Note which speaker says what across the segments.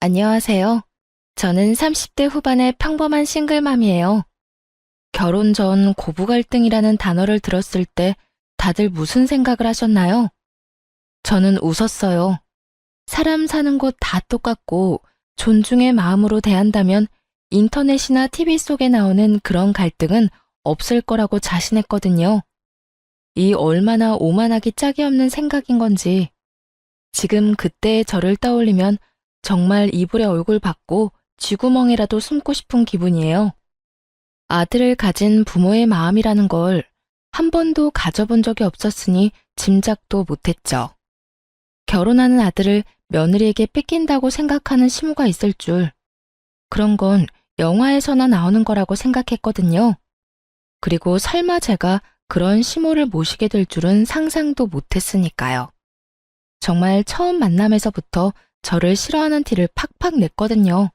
Speaker 1: 안녕하세요. 저는 30대 후반의 평범한 싱글맘이에요. 결혼 전 고부 갈등이라는 단어를 들었을 때 다들 무슨 생각을 하셨나요? 저는 웃었어요. 사람 사는 곳 다 똑같고 존중의 마음으로 대한다면 인터넷이나 TV 속에 나오는 그런 갈등은 없을 거라고 자신했거든요. 이 얼마나 오만하기 짝이 없는 생각인 건지 지금 그때의 저를 떠올리면 정말 이불에 얼굴 받고 쥐구멍에라도 숨고 싶은 기분이에요. 아들을 가진 부모의 마음이라는 걸 한 번도 가져본 적이 없었으니 짐작도 못했죠. 결혼하는 아들을 며느리에게 뺏긴다고 생각하는 시무가 있을 줄. 그런 건 영화에서나 나오는 거라고 생각했거든요. 그리고 설마 제가 그런 시무를 모시게 될 줄은 상상도 못했으니까요. 정말 처음 만남에서부터 저를 싫어하는 티를 팍팍 냈거든요.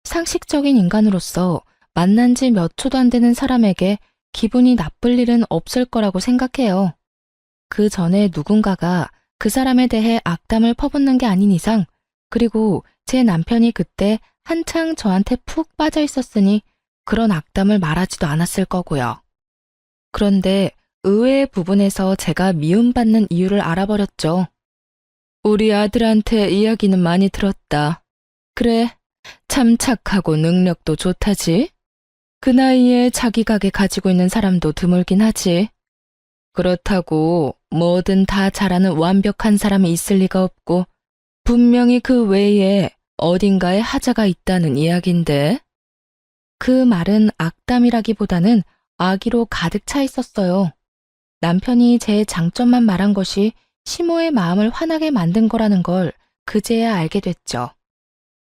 Speaker 1: 상식적인 인간으로서 만난 지 몇 초도 안 되는 사람에게 기분이 나쁠 일은 없을 거라고 생각해요. 그 전에 누군가가 그 사람에 대해 악담을 퍼붓는 게 아닌 이상, 그리고 제 남편이 그때 한창 저한테 푹 빠져 있었으니 그런 악담을 말하지도 않았을 거고요. 그런데 의외의 부분에서 제가 미움받는 이유를 알아버렸죠. 우리 아들한테 이야기는 많이 들었다. 그래, 참 착하고 능력도 좋다지. 그 나이에 자기 가게 가지고 있는 사람도 드물긴 하지. 그렇다고 뭐든 다 잘하는 완벽한 사람이 있을 리가 없고 분명히 그 외에 어딘가에 하자가 있다는 이야긴데. 그 말은 악담이라기보다는 악의로 가득 차 있었어요. 남편이 제 장점만 말한 것이 시모의 마음을 화나게 만든 거라는 걸 그제야 알게 됐죠.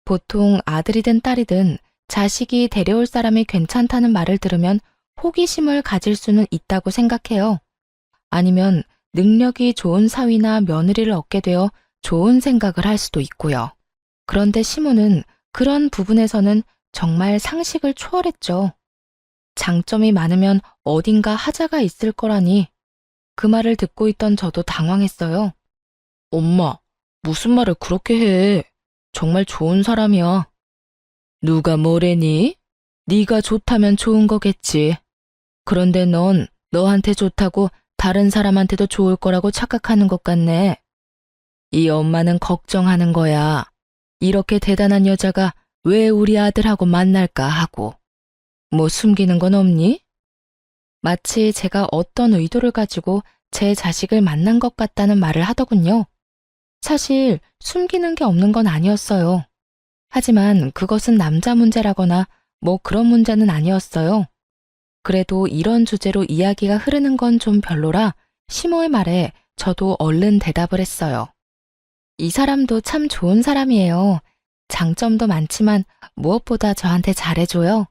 Speaker 1: 보통 아들이든 딸이든 자식이 데려올 사람이 괜찮다는 말을 들으면 호기심을 가질 수는 있다고 생각해요. 아니면 능력이 좋은 사위나 며느리를 얻게 되어 좋은 생각을 할 수도 있고요. 그런데 시모는 그런 부분에서는 정말 상식을 초월했죠. 장점이 많으면 어딘가 하자가 있을 거라니. 그 말을 듣고 있던 저도 당황했어요. 엄마, 무슨 말을 그렇게 해? 정말 좋은 사람이야. 누가 뭐래니? 네가 좋다면 좋은 거겠지. 그런데 넌 너한테 좋다고 다른 사람한테도 좋을 거라고 착각하는 것 같네. 이 엄마는 걱정하는 거야. 이렇게 대단한 여자가 왜 우리 아들하고 만날까 하고. 뭐 숨기는 건 없니? 마치 제가 어떤 의도를 가지고 제 자식을 만난 것 같다는 말을 하더군요. 사실 숨기는 게 없는 건 아니었어요. 하지만 그것은 남자 문제라거나 뭐 그런 문제는 아니었어요. 그래도 이런 주제로 이야기가 흐르는 건 좀 별로라 시모의 말에 저도 얼른 대답을 했어요. 이 사람도 참 좋은 사람이에요. 장점도 많지만 무엇보다 저한테 잘해줘요.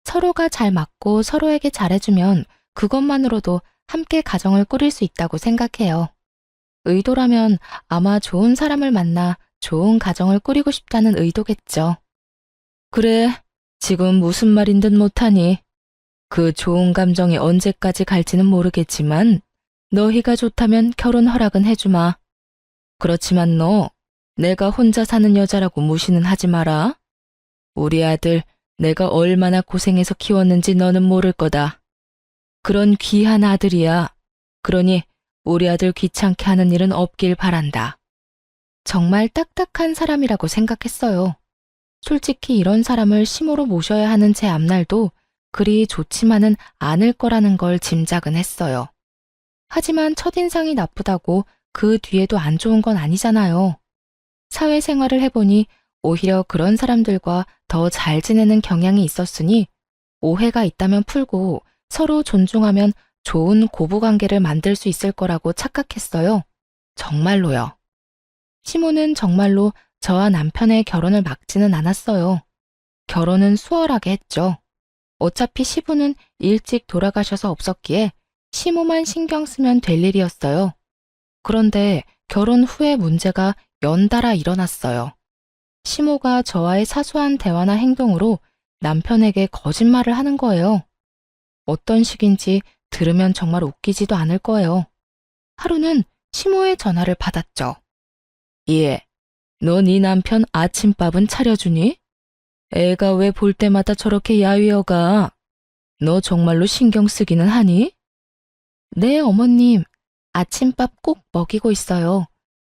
Speaker 1: 서로가 잘 맞고 서로에게 잘해주면 그것만으로도 함께 가정을 꾸릴 수 있다고 생각해요. 의도라면 아마 좋은 사람을 만나 좋은 가정을 꾸리고 싶다는 의도겠죠. 그래, 지금 무슨 말인 듯 못하니. 그 좋은 감정이 언제까지 갈지는 모르겠지만 너희가 좋다면 결혼 허락은 해주마. 그렇지만 너 내가 혼자 사는 여자라고 무시는 하지 마라. 우리 아들 내가 얼마나 고생해서 키웠는지 너는 모를 거다. 그런 귀한 아들이야. 그러니 우리 아들 귀찮게 하는 일은 없길 바란다. 정말 딱딱한 사람이라고 생각했어요. 솔직히 이런 사람을 시모로 모셔야 하는 제 앞날도 그리 좋지만은 않을 거라는 걸 짐작은 했어요. 하지만 첫인상이 나쁘다고 그 뒤에도 안 좋은 건 아니잖아요. 사회생활을 해보니 오히려 그런 사람들과 더 잘 지내는 경향이 있었으니 오해가 있다면 풀고 서로 존중하면 좋은 고부관계를 만들 수 있을 거라고 착각했어요. 정말로요. 시모는 정말로 저와 남편의 결혼을 막지는 않았어요. 결혼은 수월하게 했죠. 어차피 시부는 일찍 돌아가셔서 없었기에 시모만 신경 쓰면 될 일이었어요. 그런데 결혼 후에 문제가 연달아 일어났어요. 시모가 저와의 사소한 대화나 행동으로 남편에게 거짓말을 하는 거예요. 어떤 식인지 들으면 정말 웃기지도 않을 거예요. 하루는 시모의 전화를 받았죠. 예, 너 네 남편 아침밥은 차려주니? 애가 왜 볼 때마다 저렇게 야위어가? 너 정말로 신경 쓰기는 하니? 네, 어머님. 아침밥 꼭 먹이고 있어요.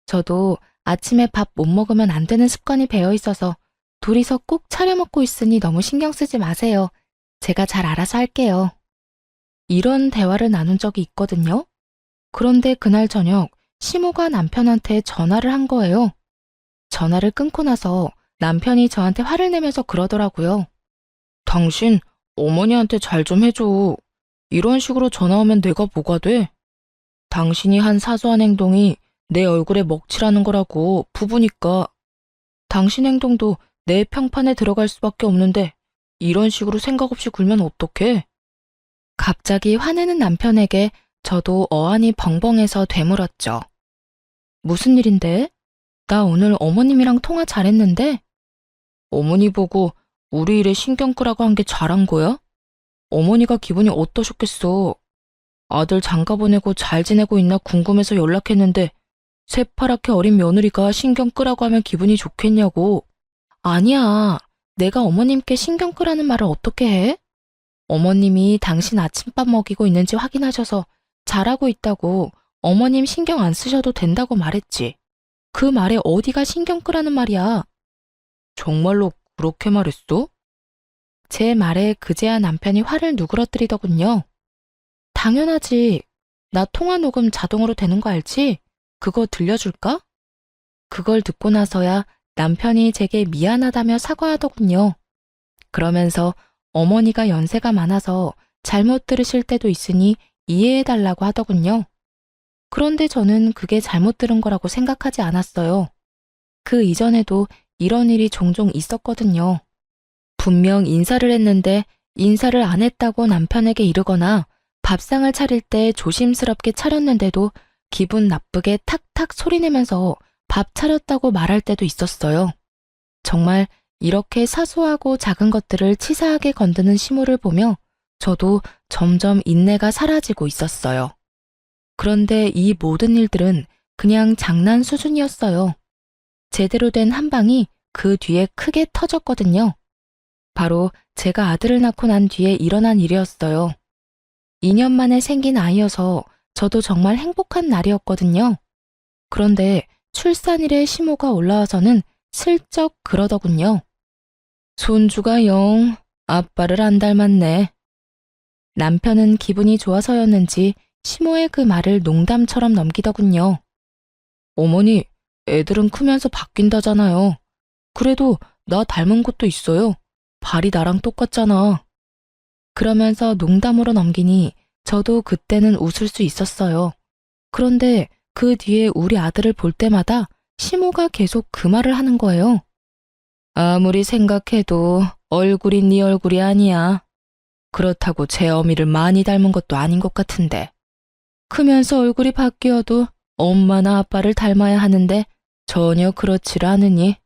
Speaker 1: 저도 아침에 밥 못 먹으면 안 되는 습관이 배어 있어서 둘이서 꼭 차려 먹고 있으니 너무 신경 쓰지 마세요. 제가 잘 알아서 할게요. 이런 대화를 나눈 적이 있거든요. 그런데 그날 저녁 시모가 남편한테 전화를 한 거예요. 전화를 끊고 나서 남편이 저한테 화를 내면서 그러더라고요. 당신 어머니한테 잘 좀 해줘. 이런 식으로 전화 오면 내가 뭐가 돼? 당신이 한 사소한 행동이 내 얼굴에 먹칠하는 거라고 부부니까. 당신 행동도 내 평판에 들어갈 수밖에 없는데 이런 식으로 생각 없이 굴면 어떡해? 갑자기 화내는 남편에게 저도 어안이 벙벙해서 되물었죠. 무슨 일인데? 나 오늘 어머님이랑 통화 잘했는데? 어머니 보고 우리 일에 신경 끄라고 한 게 잘한 거야? 어머니가 기분이 어떠셨겠어? 아들 장가 보내고 잘 지내고 있나 궁금해서 연락했는데 새파랗게 어린 며느리가 신경 끄라고 하면 기분이 좋겠냐고. 아니야. 내가 어머님께 신경 끄라는 말을 어떻게 해? 어머님이 당신 아침밥 먹이고 있는지 확인하셔서 잘하고 있다고 어머님 신경 안 쓰셔도 된다고 말했지. 그 말에 어디가 신경 끄라는 말이야. 정말로 그렇게 말했어? 제 말에 그제야 남편이 화를 누그러뜨리더군요. 당연하지. 나 통화 녹음 자동으로 되는 거 알지? 그거 들려줄까? 그걸 듣고 나서야 남편이 제게 미안하다며 사과하더군요. 그러면서 어머니가 연세가 많아서 잘못 들으실 때도 있으니 이해해달라고 하더군요. 그런데 저는 그게 잘못 들은 거라고 생각하지 않았어요. 그 이전에도 이런 일이 종종 있었거든요. 분명 인사를 했는데 인사를 안 했다고 남편에게 이르거나 밥상을 차릴 때 조심스럽게 차렸는데도 기분 나쁘게 탁탁 소리내면서 밥 차렸다고 말할 때도 있었어요. 정말 이렇게 사소하고 작은 것들을 치사하게 건드는 시모를 보며 저도 점점 인내가 사라지고 있었어요. 그런데 이 모든 일들은 그냥 장난 수준이었어요. 제대로 된 한 방이 그 뒤에 크게 터졌거든요. 바로 제가 아들을 낳고 난 뒤에 일어난 일이었어요. 2년 만에 생긴 아이여서 저도 정말 행복한 날이었거든요. 그런데 출산일에 시모가 올라와서는 슬쩍 그러더군요. 손주가 영 아빠를 안 닮았네. 남편은 기분이 좋아서였는지 시모의 그 말을 농담처럼 넘기더군요. 어머니, 애들은 크면서 바뀐다잖아요. 그래도 나 닮은 것도 있어요. 발이 나랑 똑같잖아. 그러면서 농담으로 넘기니 저도 그때는 웃을 수 있었어요. 그런데 그 뒤에 우리 아들을 볼 때마다 시모가 계속 그 말을 하는 거예요. 아무리 생각해도 얼굴이 네 얼굴이 아니야. 그렇다고 제 어미를 많이 닮은 것도 아닌 것 같은데. 크면서 얼굴이 바뀌어도 엄마나 아빠를 닮아야 하는데 전혀 그렇지를 않으니.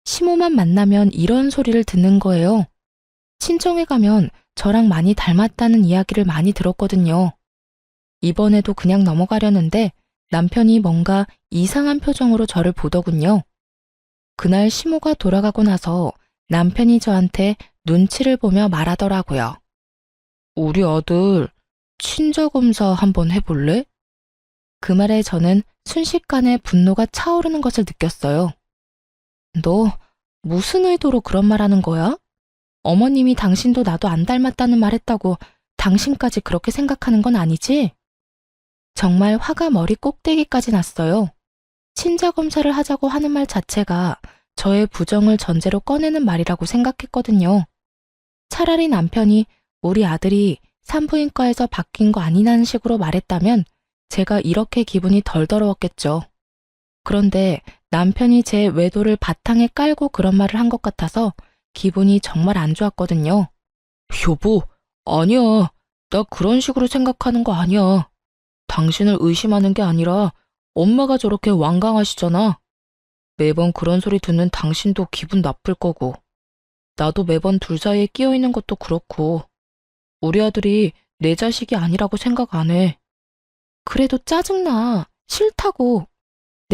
Speaker 1: 시모만 만나면 이런 소리를 듣는 거예요. 친정에 가면 저랑 많이 닮았다는 이야기를 많이 들었거든요. 이번에도 그냥 넘어가려는데 남편이 뭔가 이상한 표정으로 저를 보더군요. 그날 시모가 돌아가고 나서 남편이 저한테 눈치를 보며 말하더라고요. 우리 아들 친자검사 한번 해볼래? 그 말에 저는 순식간에 분노가 차오르는 것을 느꼈어요. 너 무슨 의도로 그런 말 하는 거야? 어머님이 당신도 나도 안 닮았다는 말 했다고 당신까지 그렇게 생각하는 건 아니지? 정말 화가 머리 꼭대기까지 났어요. 친자검사를 하자고 하는 말 자체가 저의 부정을 전제로 꺼내는 말이라고 생각했거든요. 차라리 남편이 우리 아들이 산부인과에서 바뀐 거 아니냐는 식으로 말했다면 제가 이렇게 기분이 덜 더러웠겠죠. 그런데 남편이 제 외도를 바탕에 깔고 그런 말을 한 것 같아서 기분이 정말 안 좋았거든요. 여보, 아니야. 나 그런 식으로 생각하는 거 아니야. 당신을 의심하는 게 아니라 엄마가 저렇게 완강하시잖아. 매번 그런 소리 듣는 당신도 기분 나쁠 거고. 나도 매번 둘 사이에 끼어 있는 것도 그렇고. 우리 아들이 내 자식이 아니라고 생각 안 해. 그래도 짜증나. 싫다고.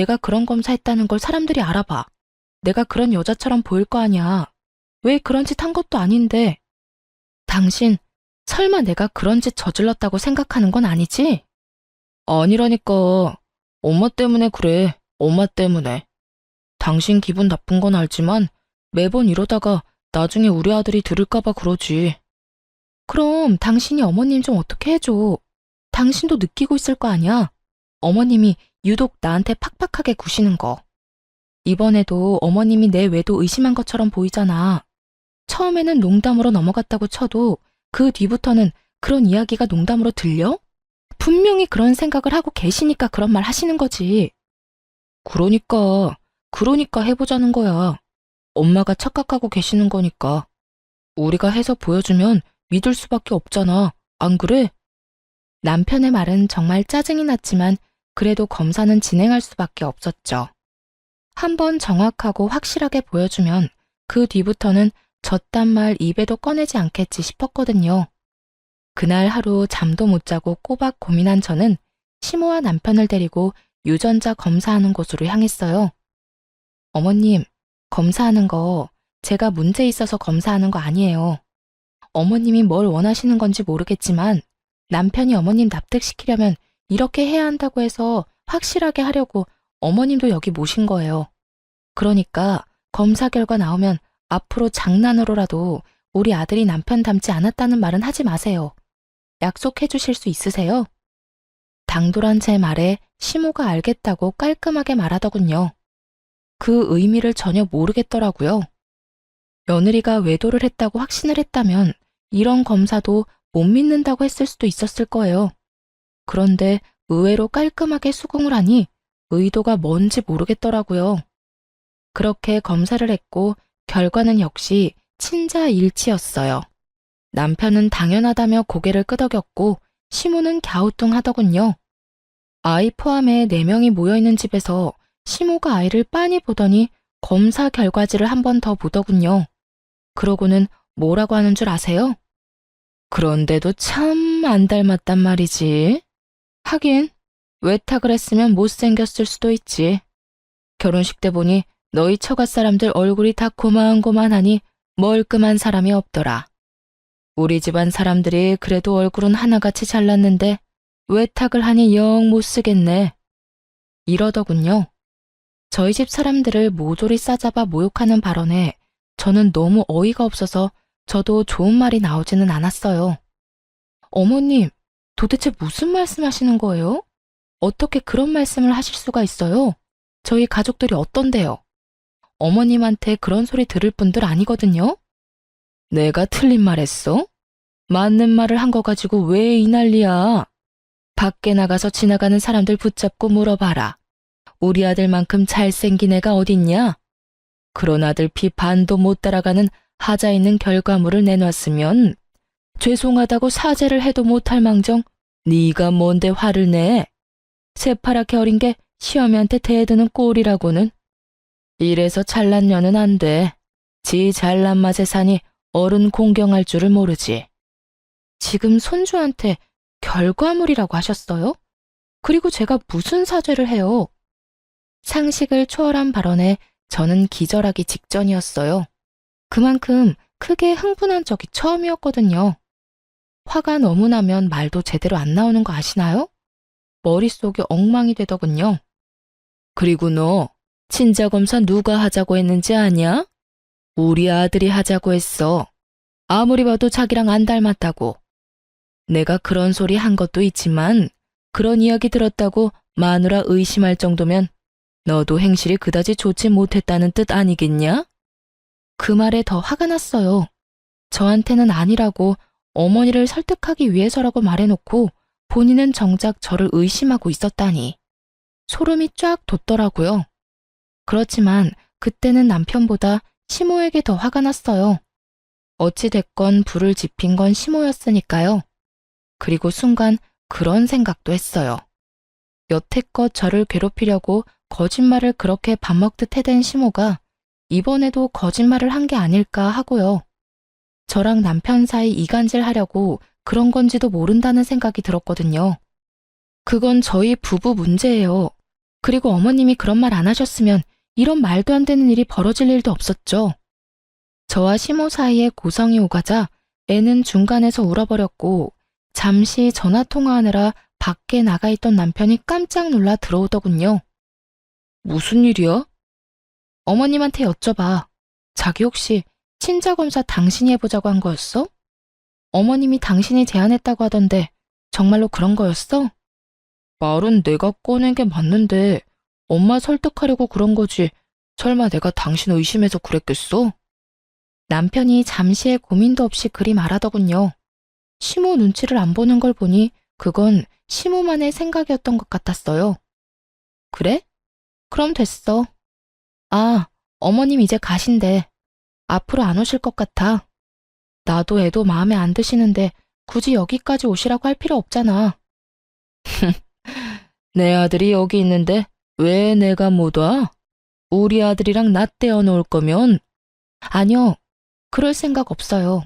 Speaker 1: 내가 그런 검사했다는 걸 사람들이 알아봐. 내가 그런 여자처럼 보일 거 아니야. 왜 그런 짓 한 것도 아닌데. 당신, 설마 내가 그런 짓 저질렀다고 생각하는 건 아니지? 아니라니까. 엄마 때문에 그래. 엄마 때문에. 당신 기분 나쁜 건 알지만 매번 이러다가 나중에 우리 아들이 들을까봐 그러지. 그럼 당신이 어머님 좀 어떻게 해줘. 당신도 느끼고 있을 거 아니야. 어머님이 유독 나한테 팍팍하게 구시는 거. 이번에도 어머님이 내 외도 의심한 것처럼 보이잖아. 처음에는 농담으로 넘어갔다고 쳐도 그 뒤부터는 그런 이야기가 농담으로 들려? 분명히 그런 생각을 하고 계시니까 그런 말 하시는 거지. 그러니까 해보자는 거야. 엄마가 착각하고 계시는 거니까. 우리가 해서 보여주면 믿을 수밖에 없잖아. 안 그래? 남편의 말은 정말 짜증이 났지만 그래도 검사는 진행할 수밖에 없었죠. 한번 정확하고 확실하게 보여주면 그 뒤부터는 저딴 말 입에도 꺼내지 않겠지 싶었거든요. 그날 하루 잠도 못 자고 꼬박 고민한 저는 시모와 남편을 데리고 유전자 검사하는 곳으로 향했어요. 어머님, 검사하는 거 제가 문제 있어서 검사하는 거 아니에요. 어머님이 뭘 원하시는 건지 모르겠지만 남편이 어머님 납득시키려면 이렇게 해야 한다고 해서 확실하게 하려고 어머님도 여기 모신 거예요. 그러니까 검사 결과 나오면 앞으로 장난으로라도 우리 아들이 남편 닮지 않았다는 말은 하지 마세요. 약속해 주실 수 있으세요? 당돌한 제 말에 시모가 알겠다고 깔끔하게 말하더군요. 그 의미를 전혀 모르겠더라고요. 며느리가 외도를 했다고 확신을 했다면 이런 검사도 못 믿는다고 했을 수도 있었을 거예요. 그런데 의외로 깔끔하게 수긍을 하니 의도가 뭔지 모르겠더라고요. 그렇게 검사를 했고 결과는 역시 친자일치였어요. 남편은 당연하다며 고개를 끄덕였고 시모는 갸우뚱하더군요. 아이 포함해 4명이 모여있는 집에서 시모가 아이를 빤히 보더니 검사 결과지를 한 번 더 보더군요. 그러고는 뭐라고 하는 줄 아세요? 그런데도 참 안 닮았단 말이지. 하긴 외탁을 했으면 못생겼을 수도 있지. 결혼식 때 보니 너희 처가 사람들 얼굴이 다 고만고만하니 멀끔한 사람이 없더라. 우리 집안 사람들이 그래도 얼굴은 하나같이 잘났는데 외탁을 하니 영 못쓰겠네. 이러더군요. 저희 집 사람들을 모조리 싸잡아 모욕하는 발언에 저는 너무 어이가 없어서 저도 좋은 말이 나오지는 않았어요. 어머님, 도대체 무슨 말씀하시는 거예요? 어떻게 그런 말씀을 하실 수가 있어요? 저희 가족들이 어떤데요? 어머님한테 그런 소리 들을 분들 아니거든요? 내가 틀린 말 했어? 맞는 말을 한 거 가지고 왜 이 난리야? 밖에 나가서 지나가는 사람들 붙잡고 물어봐라. 우리 아들만큼 잘생긴 애가 어딨냐? 그런 아들 피 반도 못 따라가는 하자 있는 결과물을 내놨으면 죄송하다고 사죄를 해도 못할 망정 네가 뭔데 화를 내? 새파랗게 어린 게 시어미한테 대드는 꼴이라고는. 이래서 잘난 년은 안 돼. 지 잘난 맛에 사니 어른 공경할 줄을 모르지. 지금 손주한테 결과물이라고 하셨어요? 그리고 제가 무슨 사죄를 해요? 상식을 초월한 발언에 저는 기절하기 직전이었어요. 그만큼 크게 흥분한 적이 처음이었거든요. 화가 너무 나면 말도 제대로 안 나오는 거 아시나요? 머릿속이 엉망이 되더군요. 그리고 너 친자검사 누가 하자고 했는지 아냐? 우리 아들이 하자고 했어. 아무리 봐도 자기랑 안 닮았다고. 내가 그런 소리 한 것도 있지만 그런 이야기 들었다고 마누라 의심할 정도면 너도 행실이 그다지 좋지 못했다는 뜻 아니겠냐? 그 말에 더 화가 났어요. 저한테는 아니라고 어머니를 설득하기 위해서라고 말해놓고 본인은 정작 저를 의심하고 있었다니. 소름이 쫙 돋더라고요. 그렇지만 그때는 남편보다 시모에게 더 화가 났어요. 어찌됐건 불을 지핀 건 시모였으니까요. 그리고 순간 그런 생각도 했어요. 여태껏 저를 괴롭히려고 거짓말을 그렇게 밥 먹듯 해댄 시모가 이번에도 거짓말을 한 게 아닐까 하고요. 저랑 남편 사이 이간질 하려고 그런 건지도 모른다는 생각이 들었거든요. 그건 저희 부부 문제예요. 그리고 어머님이 그런 말 안 하셨으면 이런 말도 안 되는 일이 벌어질 일도 없었죠. 저와 시모 사이에 고성이 오가자 애는 중간에서 울어버렸고 잠시 전화 통화하느라 밖에 나가 있던 남편이 깜짝 놀라 들어오더군요. 무슨 일이야? 어머님한테 여쭤봐. 자기 혹시 친자검사 당신이 해보자고 한 거였어? 어머님이 당신이 제안했다고 하던데 정말로 그런 거였어? 말은 내가 꺼낸 게 맞는데 엄마 설득하려고 그런 거지. 설마 내가 당신 의심해서 그랬겠어? 남편이 잠시의 고민도 없이 그리 말하더군요. 시모 눈치를 안 보는 걸 보니 그건 시모만의 생각이었던 것 같았어요. 그래? 그럼 됐어. 아, 어머님 이제 가신대. 앞으로 안 오실 것 같아. 나도 애도 마음에 안 드시는데 굳이 여기까지 오시라고 할 필요 없잖아. 내 아들이 여기 있는데 왜 내가 못 와? 우리 아들이랑 나 떼어놓을 거면? 아니요, 그럴 생각 없어요.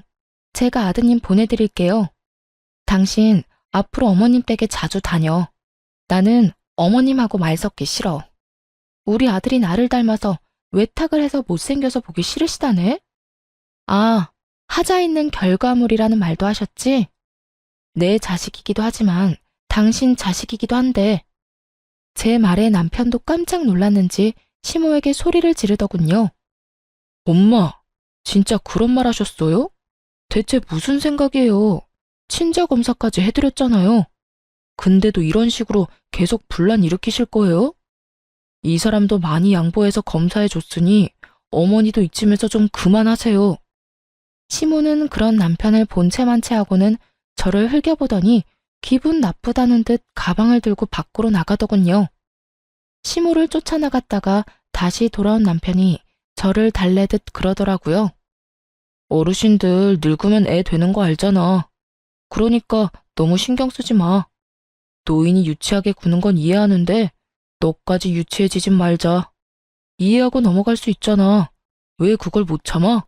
Speaker 1: 제가 아드님 보내드릴게요. 당신 앞으로 어머님 댁에 자주 다녀. 나는 어머님하고 말 섞기 싫어. 우리 아들이 나를 닮아서 외탁을 해서 못생겨서 보기 싫으시다네? 아, 하자 있는 결과물이라는 말도 하셨지? 내 자식이기도 하지만 당신 자식이기도 한데 제 말에 남편도 깜짝 놀랐는지 시모에게 소리를 지르더군요. 엄마, 진짜 그런 말 하셨어요? 대체 무슨 생각이에요? 친자 검사까지 해드렸잖아요. 근데도 이런 식으로 계속 분란 일으키실 거예요? 이 사람도 많이 양보해서 검사해줬으니 어머니도 이쯤에서 좀 그만하세요. 시모는 그런 남편을 본체만 체하고는 저를 흘겨보더니 기분 나쁘다는 듯 가방을 들고 밖으로 나가더군요. 시모를 쫓아나갔다가 다시 돌아온 남편이 저를 달래듯 그러더라고요. 어르신들 늙으면 애 되는 거 알잖아. 그러니까 너무 신경 쓰지 마. 노인이 유치하게 구는 건 이해하는데 너까지 유치해지진 말자. 이해하고 넘어갈 수 있잖아. 왜 그걸 못 참아?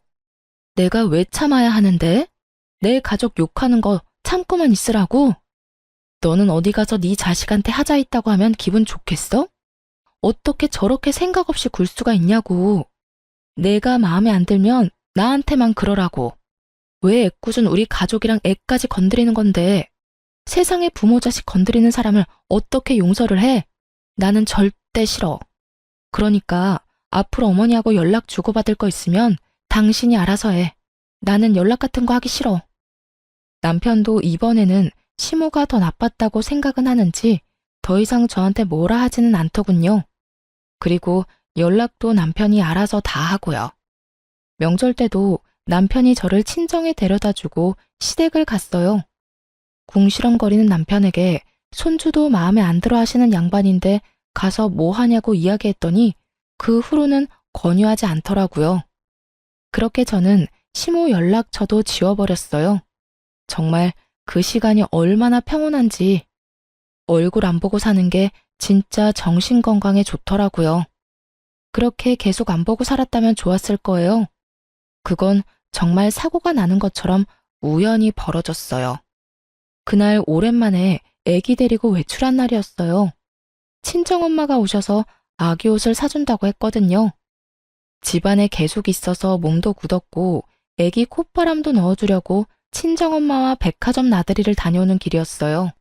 Speaker 1: 내가 왜 참아야 하는데? 내 가족 욕하는 거 참고만 있으라고? 너는 어디 가서 네 자식한테 하자 있다고 하면 기분 좋겠어? 어떻게 저렇게 생각 없이 굴 수가 있냐고. 내가 마음에 안 들면 나한테만 그러라고. 왜 애꿎은 우리 가족이랑 애까지 건드리는 건데 세상에 부모 자식 건드리는 사람을 어떻게 용서를 해? 나는 절대 싫어. 그러니까 앞으로 어머니하고 연락 주고받을 거 있으면 당신이 알아서 해. 나는 연락 같은 거 하기 싫어. 남편도 이번에는 시모가 더 나빴다고 생각은 하는지 더 이상 저한테 뭐라 하지는 않더군요. 그리고 연락도 남편이 알아서 다 하고요. 명절 때도 남편이 저를 친정에 데려다주고 시댁을 갔어요. 궁시렁거리는 남편에게 손주도 마음에 안 들어 하시는 양반인데 가서 뭐 하냐고 이야기했더니 그 후로는 권유하지 않더라고요. 그렇게 저는 시모 연락처도 지워버렸어요. 정말 그 시간이 얼마나 평온한지 얼굴 안 보고 사는 게 진짜 정신 건강에 좋더라고요. 그렇게 계속 안 보고 살았다면 좋았을 거예요. 그건 정말 사고가 나는 것처럼 우연히 벌어졌어요. 그날 오랜만에 애기 데리고 외출한 날이었어요. 친정엄마가 오셔서 아기 옷을 사준다고 했거든요. 집안에 계속 있어서 몸도 굳었고 애기 콧바람도 넣어주려고 친정엄마와 백화점 나들이를 다녀오는 길이었어요.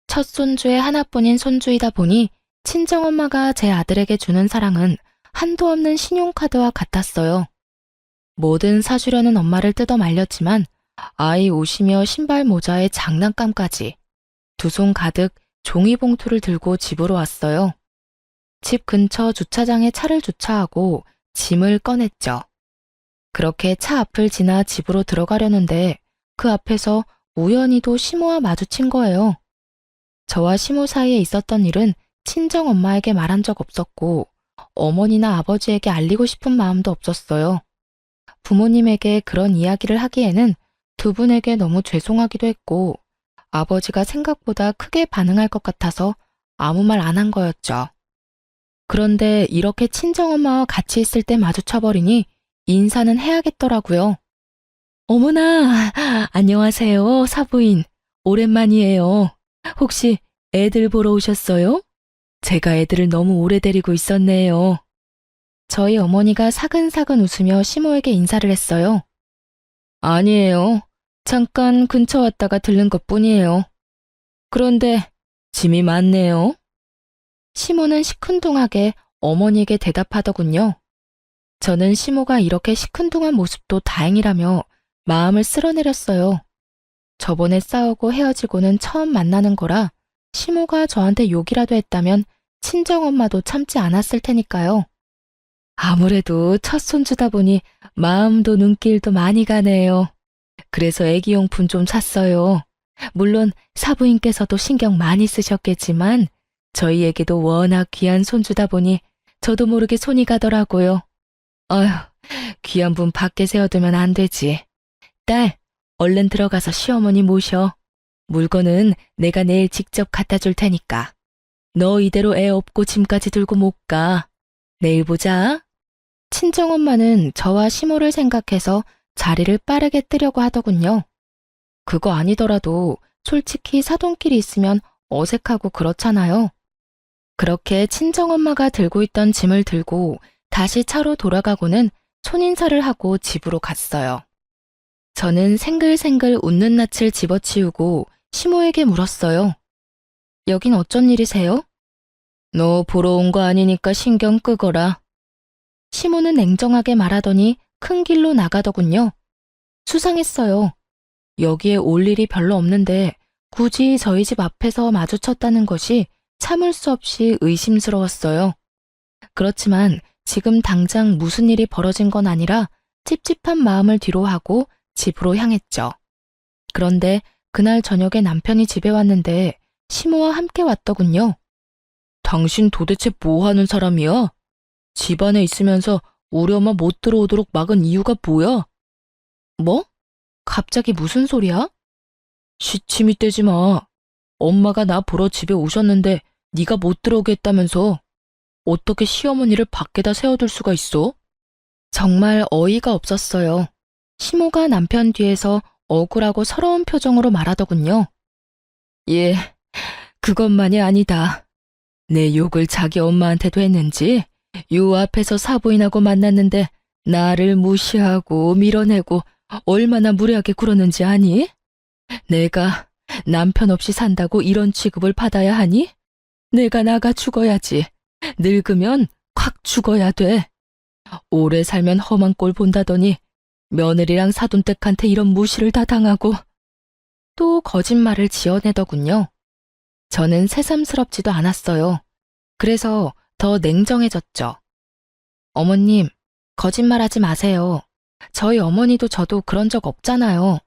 Speaker 1: 첫 손주의 하나뿐인 손주이다 보니 친정엄마가 제 아들에게 주는 사랑은 한도 없는 신용카드와 같았어요. 뭐든 사주려는 엄마를 뜯어 말렸지만 아이 옷이며 신발 모자에 장난감까지 두 손 가득 종이봉투를 들고 집으로 왔어요. 집 근처 주차장에 차를 주차하고 짐을 꺼냈죠. 그렇게 차 앞을 지나 집으로 들어가려는데 그 앞에서 우연히도 시모와 마주친 거예요. 저와 시모 사이에 있었던 일은 친정엄마에게 말한 적 없었고 어머니나 아버지에게 알리고 싶은 마음도 없었어요. 부모님에게 그런 이야기를 하기에는 두 분에게 너무 죄송하기도 했고 아버지가 생각보다 크게 반응할 것 같아서 아무 말 안 한 거였죠. 그런데 이렇게 친정엄마와 같이 있을 때 마주쳐버리니 인사는 해야겠더라고요. 어머나, 안녕하세요, 사부인. 오랜만이에요. 혹시 애들 보러 오셨어요? 제가 애들을 너무 오래 데리고 있었네요. 저희 어머니가 사근사근 웃으며 시모에게 인사를 했어요. 아니에요. 잠깐 근처 왔다가 들른 것뿐이에요. 그런데 짐이 많네요. 시모는 시큰둥하게 어머니에게 대답하더군요. 저는 시모가 이렇게 시큰둥한 모습도 다행이라며 마음을 쓸어내렸어요. 저번에 싸우고 헤어지고는 처음 만나는 거라 시모가 저한테 욕이라도 했다면 친정엄마도 참지 않았을 테니까요. 아무래도 첫 손주다 보니 마음도 눈길도 많이 가네요. 그래서 애기용품 좀 샀어요. 물론 사부인께서도 신경 많이 쓰셨겠지만 저희에게도 워낙 귀한 손주다 보니 저도 모르게 손이 가더라고요. 어휴, 귀한 분 밖에 세워두면 안 되지. 딸, 얼른 들어가서 시어머니 모셔. 물건은 내가 내일 직접 갖다 줄 테니까. 너 이대로 애 업고 짐까지 들고 못 가. 내일 보자. 친정엄마는 저와 시모를 생각해서 자리를 빠르게 뜨려고 하더군요. 그거 아니더라도 솔직히 사돈끼리 있으면 어색하고 그렇잖아요. 그렇게 친정엄마가 들고 있던 짐을 들고 다시 차로 돌아가고는 손인사를 하고 집으로 갔어요. 저는 생글생글 웃는 낯을 집어치우고 시모에게 물었어요. 여긴 어쩐 일이세요? 너 보러 온 거 아니니까 신경 끄거라. 시모는 냉정하게 말하더니 큰 길로 나가더군요. 수상했어요. 여기에 올 일이 별로 없는데 굳이 저희 집 앞에서 마주쳤다는 것이 참을 수 없이 의심스러웠어요. 그렇지만 지금 당장 무슨 일이 벌어진 건 아니라 찝찝한 마음을 뒤로하고 집으로 향했죠. 그런데 그날 저녁에 남편이 집에 왔는데 시모와 함께 왔더군요. 당신 도대체 뭐 하는 사람이야? 집안에 있으면서 우리 엄마 못 들어오도록 막은 이유가 뭐야? 뭐? 갑자기 무슨 소리야? 시침이 떼지 마. 엄마가 나 보러 집에 오셨는데 네가 못 들어오게 했다면서. 어떻게 시어머니를 밖에다 세워둘 수가 있어? 정말 어이가 없었어요. 시모가 남편 뒤에서 억울하고 서러운 표정으로 말하더군요. 예, 그것만이 아니다. 내 욕을 자기 엄마한테도 했는지 요 앞에서 사부인하고 만났는데 나를 무시하고 밀어내고 얼마나 무례하게 굴었는지 아니? 내가 남편 없이 산다고 이런 취급을 받아야 하니? 내가 나가 죽어야지. 늙으면 콱 죽어야 돼. 오래 살면 험한 꼴 본다더니 며느리랑 사돈댁한테 이런 무시를 다 당하고 또 거짓말을 지어내더군요. 저는 새삼스럽지도 않았어요. 그래서 더 냉정해졌죠. 어머님, 거짓말하지 마세요. 저희 어머니도 저도 그런 적 없잖아요.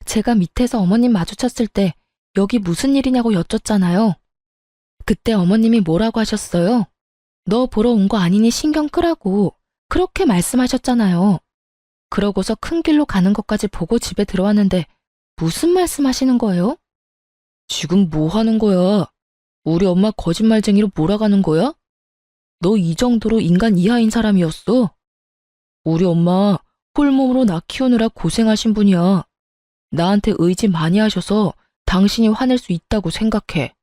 Speaker 1: 제가 밑에서 어머님 마주쳤을 때 여기 무슨 일이냐고 여쭸잖아요. 그때 어머님이 뭐라고 하셨어요? 너 보러 온 거 아니니 신경 끄라고 그렇게 말씀하셨잖아요. 그러고서 큰 길로 가는 것까지 보고 집에 들어왔는데 무슨 말씀하시는 거예요? 지금 뭐 하는 거야? 우리 엄마 거짓말쟁이로 몰아가는 거야? 너 이 정도로 인간 이하인 사람이었어? 우리 엄마 홀몸으로 나 키우느라 고생하신 분이야. 나한테 의지 많이 하셔서 당신이 화낼 수 있다고 생각해.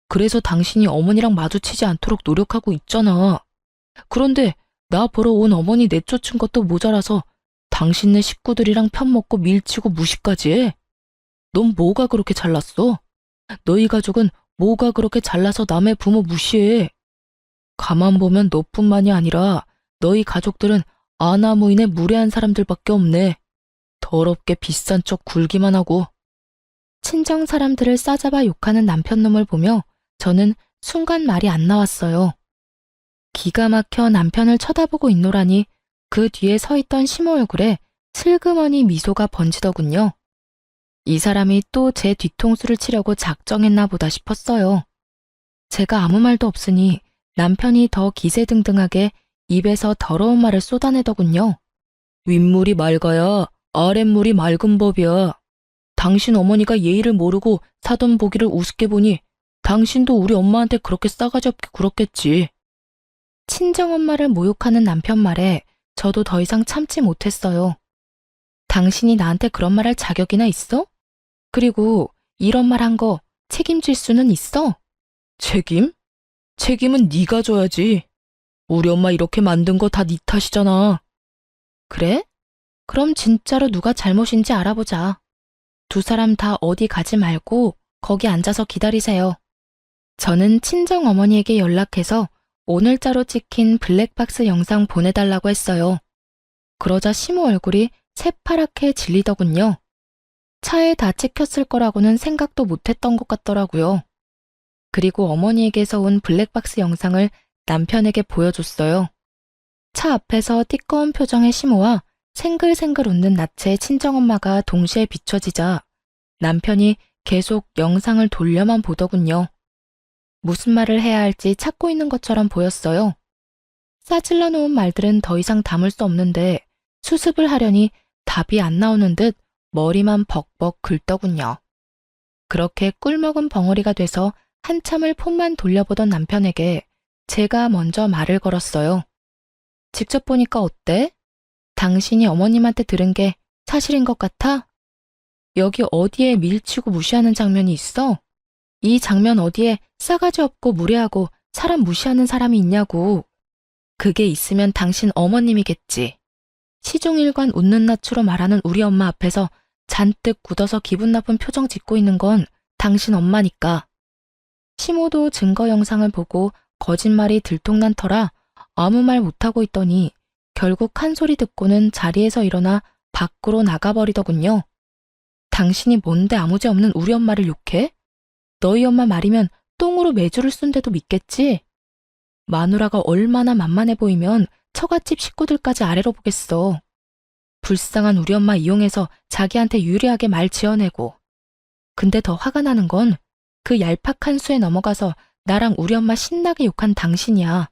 Speaker 1: 그래서 당신이 어머니랑 마주치지 않도록 노력하고 있잖아. 그런데 나 보러 온 어머니 내쫓은 것도 모자라서 당신네 식구들이랑 편먹고 밀치고 무시까지 해. 넌 뭐가 그렇게 잘났어? 너희 가족은 뭐가 그렇게 잘나서 남의 부모 무시해? 가만 보면 너뿐만이 아니라 너희 가족들은 아나무인의 무례한 사람들밖에 없네. 더럽게 비싼 척 굴기만 하고. 친정 사람들을 싸잡아 욕하는 남편놈을 보며 저는 순간 말이 안 나왔어요. 기가 막혀 남편을 쳐다보고 있노라니 그 뒤에 서 있던 시모 얼굴에 슬그머니 미소가 번지더군요. 이 사람이 또 제 뒤통수를 치려고 작정했나 보다 싶었어요. 제가 아무 말도 없으니 남편이 더 기세등등하게 입에서 더러운 말을 쏟아내더군요. 윗물이 맑아야 아랫물이 맑은 법이야. 당신 어머니가 예의를 모르고 사돈 보기를 우습게 보니 당신도 우리 엄마한테 그렇게 싸가지 없게 굴었겠지. 친정엄마를 모욕하는 남편 말에 저도 더 이상 참지 못했어요. 당신이 나한테 그런 말 할 자격이나 있어? 그리고 이런 말 한 거 책임질 수는 있어? 책임?
Speaker 2: 책임은 네가 져야지. 우리 엄마 이렇게 만든 거 다 네 탓이잖아.
Speaker 1: 그래? 그럼 진짜로 누가 잘못인지 알아보자. 두 사람 다 어디 가지 말고 거기 앉아서 기다리세요. 저는 친정 어머니에게 연락해서 오늘자로 찍힌 블랙박스 영상 보내달라고 했어요. 그러자 시모 얼굴이 새파랗게 질리더군요. 차에 다 찍혔을 거라고는 생각도 못했던 것 같더라고요. 그리고 어머니에게서 온 블랙박스 영상을 남편에게 보여줬어요. 차 앞에서 띠꺼운 표정의 시모와 생글생글 웃는 낯의 친정엄마가 동시에 비춰지자 남편이 계속 영상을 돌려만 보더군요. 무슨 말을 해야 할지 찾고 있는 것처럼 보였어요. 싸질러 놓은 말들은 더 이상 담을 수 없는데 수습을 하려니 답이 안 나오는 듯 머리만 벅벅 긁더군요. 그렇게 꿀먹은 벙어리가 돼서 한참을 폰만 돌려보던 남편에게 제가 먼저 말을 걸었어요. 직접 보니까 어때? 당신이 어머님한테 들은 게 사실인 것 같아? 여기 어디에 밀치고 무시하는 장면이 있어? 이 장면 어디에 싸가지 없고 무례하고 사람 무시하는 사람이 있냐고. 그게 있으면 당신 어머님이겠지. 시종일관 웃는 낯으로 말하는 우리 엄마 앞에서 잔뜩 굳어서 기분 나쁜 표정 짓고 있는 건 당신 엄마니까. 시모도 증거 영상을 보고 거짓말이 들통난 터라 아무 말 못하고 있더니 결국 한 소리 듣고는 자리에서 일어나 밖으로 나가버리더군요. 당신이 뭔데 아무죄 없는 우리 엄마를 욕해? 너희 엄마 말이면 똥으로 매주를 쓴데도 믿겠지? 마누라가 얼마나 만만해 보이면 처갓집 식구들까지 아래로 보겠어. 불쌍한 우리 엄마 이용해서 자기한테 유리하게 말 지어내고. 근데 더 화가 나는 건 그 얄팍한 수에 넘어가서 나랑 우리 엄마 신나게 욕한 당신이야.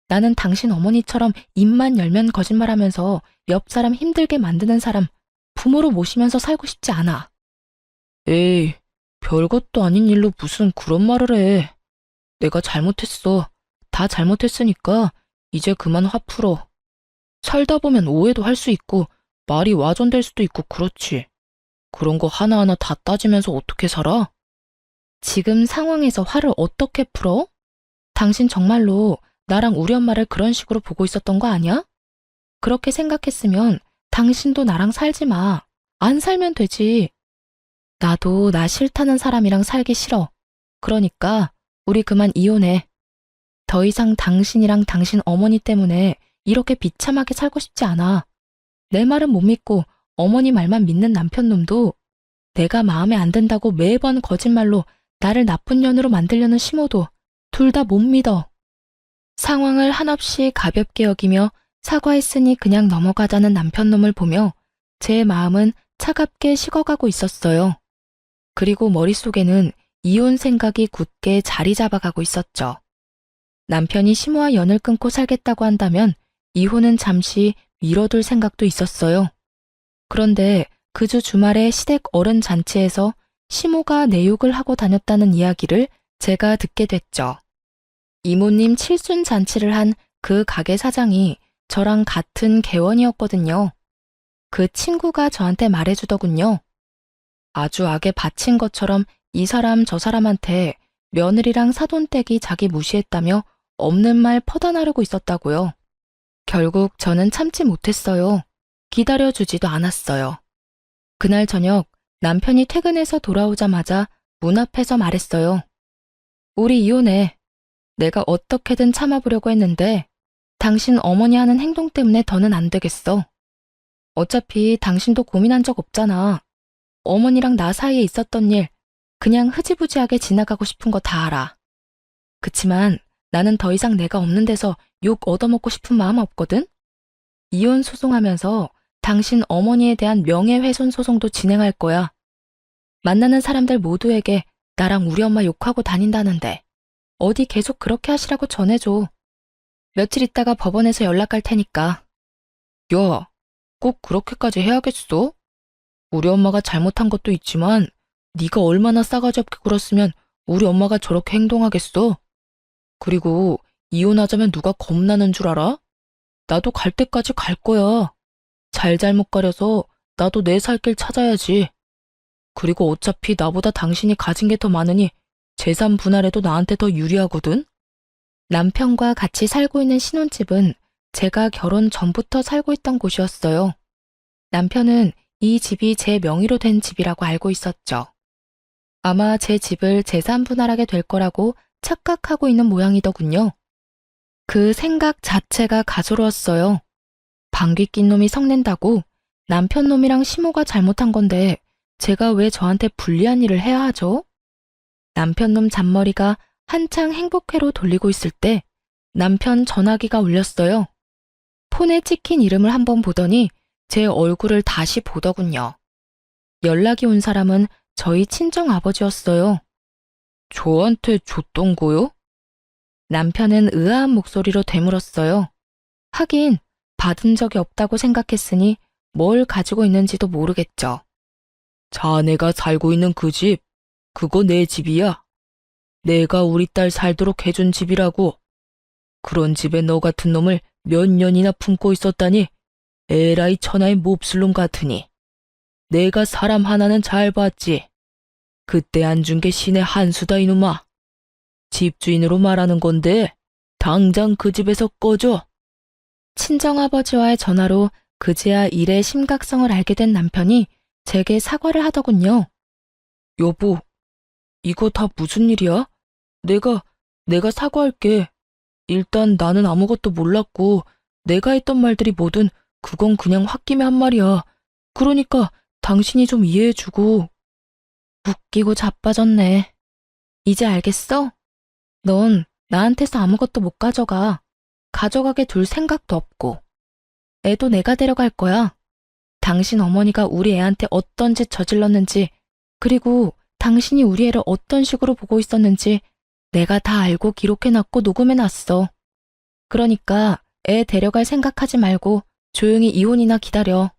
Speaker 1: 나는 당신 어머니처럼 입만 열면 거짓말하면서 옆 사람 힘들게 만드는 사람 부모로 모시면서 살고 싶지 않아.
Speaker 2: 에이, 별것도 아닌 일로 무슨 그런 말을 해. 내가 잘못했어. 다 잘못했으니까 이제 그만 화 풀어. 살다 보면 오해도 할 수 있고 말이 와전될 수도 있고 그렇지. 그런 거 하나하나 다 따지면서 어떻게 살아?
Speaker 1: 지금 상황에서 화를 어떻게 풀어? 당신 정말로 나랑 우리 엄마를 그런 식으로 보고 있었던 거 아니야? 그렇게 생각했으면 당신도 나랑 살지 마. 안 살면 되지. 나도 나 싫다는 사람이랑 살기 싫어. 그러니까 우리 그만 이혼해. 더 이상 당신이랑 당신 어머니 때문에 이렇게 비참하게 살고 싶지 않아. 내 말은 못 믿고 어머니 말만 믿는 남편놈도 내가 마음에 안 든다고 매번 거짓말로 나를 나쁜 년으로 만들려는 시모도 둘 다 못 믿어. 상황을 한없이 가볍게 여기며 사과했으니 그냥 넘어가자는 남편놈을 보며 제 마음은 차갑게 식어가고 있었어요. 그리고 머릿속에는 이혼 생각이 굳게 자리 잡아가고 있었죠. 남편이 시모와 연을 끊고 살겠다고 한다면 이혼은 잠시 미뤄둘 생각도 있었어요. 그런데 그 주 주말에 시댁 어른 잔치에서 시모가 내욕을 하고 다녔다는 이야기를 제가 듣게 됐죠. 이모님 칠순 잔치를 한 그 가게 사장이 저랑 같은 개원이었거든요. 그 친구가 저한테 말해주더군요. 아주 악에 바친 것처럼 이 사람 저 사람한테 며느리랑 사돈댁이 자기 무시했다며 없는 말 퍼다 나르고 있었다고요. 결국 저는 참지 못했어요. 기다려주지도 않았어요. 그날 저녁 남편이 퇴근해서 돌아오자마자 문 앞에서 말했어요. 우리 이혼해. 내가 어떻게든 참아보려고 했는데 당신 어머니 하는 행동 때문에 더는 안 되겠어. 어차피 당신도 고민한 적 없잖아. 어머니랑 나 사이에 있었던 일 그냥 흐지부지하게 지나가고 싶은 거 다 알아. 그치만 나는 더 이상 내가 없는 데서 욕 얻어먹고 싶은 마음 없거든? 이혼 소송하면서 당신 어머니에 대한 명예훼손 소송도 진행할 거야. 만나는 사람들 모두에게 나랑 우리 엄마 욕하고 다닌다는데 어디 계속 그렇게 하시라고 전해줘. 며칠 있다가 법원에서 연락 갈 테니까.
Speaker 2: 야, 꼭 그렇게까지 해야겠어? 우리 엄마가 잘못한 것도 있지만 네가 얼마나 싸가지 없게 굴었으면 우리 엄마가 저렇게 행동하겠어? 그리고 이혼하자면 누가 겁나는 줄 알아? 나도 갈 때까지 갈 거야. 잘잘못 가려서 나도 내 살 길 찾아야지. 그리고 어차피 나보다 당신이 가진 게 더 많으니 재산 분할에도 나한테 더 유리하거든?
Speaker 1: 남편과 같이 살고 있는 신혼집은 제가 결혼 전부터 살고 있던 곳이었어요. 남편은 이 집이 제 명의로 된 집이라고 알고 있었죠. 아마 제 집을 재산 분할하게 될 거라고 착각하고 있는 모양이더군요. 그 생각 자체가 가소로웠어요. 방귀 낀 놈이 성낸다고 남편 놈이랑 시모가 잘못한 건데 제가 왜 저한테 불리한 일을 해야 하죠? 남편 놈 잔머리가 한창 행복회로 돌리고 있을 때 남편 전화기가 울렸어요. 폰에 찍힌 이름을 한번 보더니 제 얼굴을 다시 보더군요. 연락이 온 사람은 저희 친정 아버지였어요.
Speaker 2: 저한테 줬던 거요?
Speaker 1: 남편은 의아한 목소리로 되물었어요. 하긴 받은 적이 없다고 생각했으니 뭘 가지고 있는지도 모르겠죠.
Speaker 2: 자네가 살고 있는 그 집, 그거 내 집이야. 내가 우리 딸 살도록 해준 집이라고. 그런 집에 너 같은 놈을 몇 년이나 품고 있었다니 에라이 천하의 몹쓸 놈 같으니. 내가 사람 하나는 잘 봤지. 그때 안 준 게 신의 한 수다 이놈아. 집주인으로 말하는 건데 당장 그 집에서 꺼져.
Speaker 1: 친정아버지와의 전화로 그제야 일의 심각성을 알게 된 남편이 제게 사과를 하더군요.
Speaker 2: 여보, 이거 다 무슨 일이야? 내가 사과할게. 일단 나는 아무것도 몰랐고 내가 했던 말들이 뭐든 그건 그냥 홧김에 한 말이야. 그러니까 당신이 좀 이해해주고.
Speaker 1: 웃기고 자빠졌네. 이제 알겠어? 넌 나한테서 아무것도 못 가져가. 가져가게 둘 생각도 없고. 애도 내가 데려갈 거야. 당신 어머니가 우리 애한테 어떤 짓 저질렀는지, 그리고 당신이 우리 애를 어떤 식으로 보고 있었는지 내가 다 알고 기록해놨고 녹음해놨어. 그러니까 애 데려갈 생각하지 말고 조용히 이혼이나 기다려.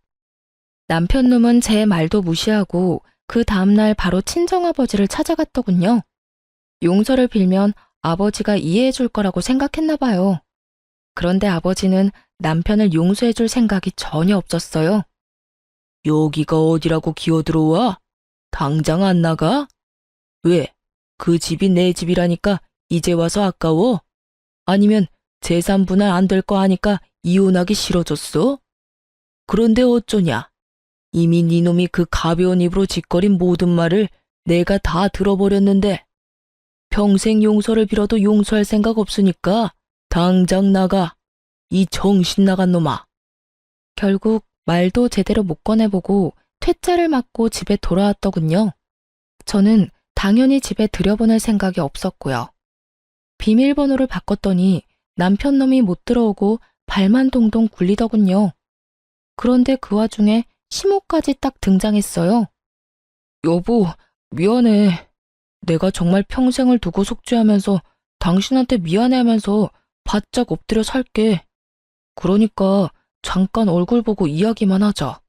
Speaker 1: 남편 놈은 제 말도 무시하고 그 다음날 바로 친정아버지를 찾아갔더군요. 용서를 빌면 아버지가 이해해 줄 거라고 생각했나 봐요. 그런데 아버지는 남편을 용서해 줄 생각이 전혀 없었어요.
Speaker 2: 여기가 어디라고 기어들어와? 당장 안 나가? 왜? 그 집이 내 집이라니까 이제 와서 아까워? 아니면 재산 분할 안 될 거 아니까 이혼하기 싫어졌어? 그런데 어쩌냐? 이미 네 놈이 그 가벼운 입으로 짓거린 모든 말을 내가 다 들어버렸는데 평생 용서를 빌어도 용서할 생각 없으니까 당장 나가. 이 정신 나간 놈아.
Speaker 1: 결국 말도 제대로 못 꺼내보고 퇴짜를 맞고 집에 돌아왔더군요. 저는 당연히 집에 들여보낼 생각이 없었고요. 비밀번호를 바꿨더니 남편 놈이 못 들어오고 발만 동동 굴리더군요. 그런데 그 와중에 시모까지 딱 등장했어요.
Speaker 2: 여보, 미안해. 내가 정말 평생을 두고 속죄하면서 당신한테 미안해하면서 바짝 엎드려 살게. 그러니까 잠깐 얼굴 보고 이야기만 하자.